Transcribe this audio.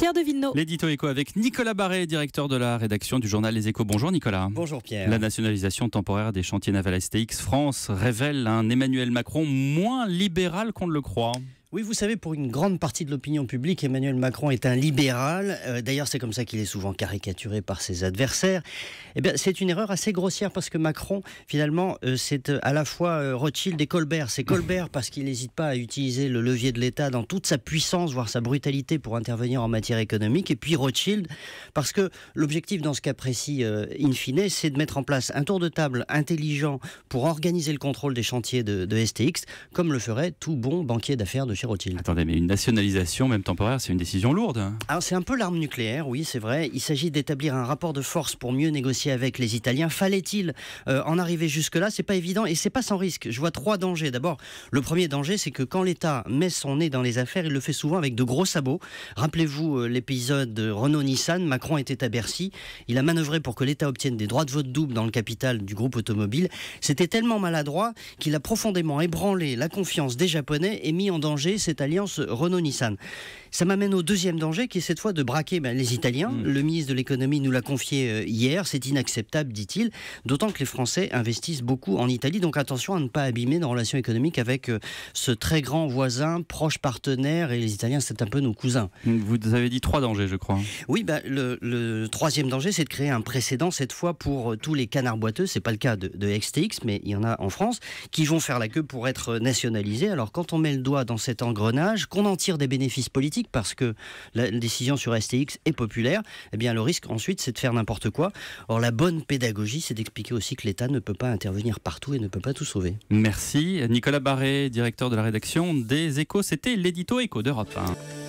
Pierre de Villeneuve. L'édito éco avec Nicolas Barré, directeur de la rédaction du journal Les Échos. Bonjour Nicolas. Bonjour Pierre. La nationalisation temporaire des chantiers navals STX France révèle un Emmanuel Macron moins libéral qu'on ne le croit. Oui, vous savez, pour une grande partie de l'opinion publique, Emmanuel Macron est un libéral. D'ailleurs, c'est comme ça qu'il est souvent caricaturé par ses adversaires. Eh bien, c'est une erreur assez grossière parce que Macron, finalement, c'est à la fois Rothschild et Colbert. C'est Colbert parce qu'il n'hésite pas à utiliser le levier de l'État dans toute sa puissance, voire sa brutalité pour intervenir en matière économique. Et puis Rothschild parce que l'objectif dans ce cas précis, in fine, c'est de mettre en place un tour de table intelligent pour organiser le contrôle des chantiers de STX, comme le ferait tout bon banquier d'affaires de chez Rothschild. Attendez, mais une nationalisation, même temporaire, c'est une décision lourde. Alors c'est un peu l'arme nucléaire, oui, c'est vrai. Il s'agit d'établir un rapport de force pour mieux négocier avec les Italiens. Fallait-il en arriver jusque-là? C'est pas évident et c'est pas sans risque. Je vois trois dangers. D'abord, le premier danger, c'est que quand l'État met son nez dans les affaires, il le fait souvent avec de gros sabots. Rappelez-vous l'épisode Renault-Nissan. Macron était à Bercy. Il a manœuvré pour que l'État obtienne des droits de vote double dans le capital du groupe automobile. C'était tellement maladroit qu'il a profondément ébranlé la confiance des Japonais et mis en danger cette alliance Renault-Nissan. Ça m'amène au deuxième danger qui est cette fois de braquer les Italiens. Le ministre de l'économie nous l'a confié hier. C'est inacceptable, dit-il, d'autant que les Français investissent beaucoup en Italie. Donc attention à ne pas abîmer nos relations économiques avec ce très grand voisin, proche partenaire, et les Italiens c'est un peu nos cousins. Vous avez dit trois dangers, je crois. Oui, le troisième danger, c'est de créer un précédent cette fois pour tous les canards boiteux. C'est pas le cas de STX, mais il y en a en France qui vont faire la queue pour être nationalisés. Alors quand on met le doigt dans cet engrenage, qu'on en tire des bénéfices politiques parce que la décision sur STX est populaire, eh bien le risque ensuite c'est de faire n'importe quoi. Or la bonne pédagogie, c'est d'expliquer aussi que l'État ne peut pas intervenir partout et ne peut pas tout sauver. Merci. Nicolas Barré, directeur de la rédaction des Échos. C'était l'édito éco d'Europe 1.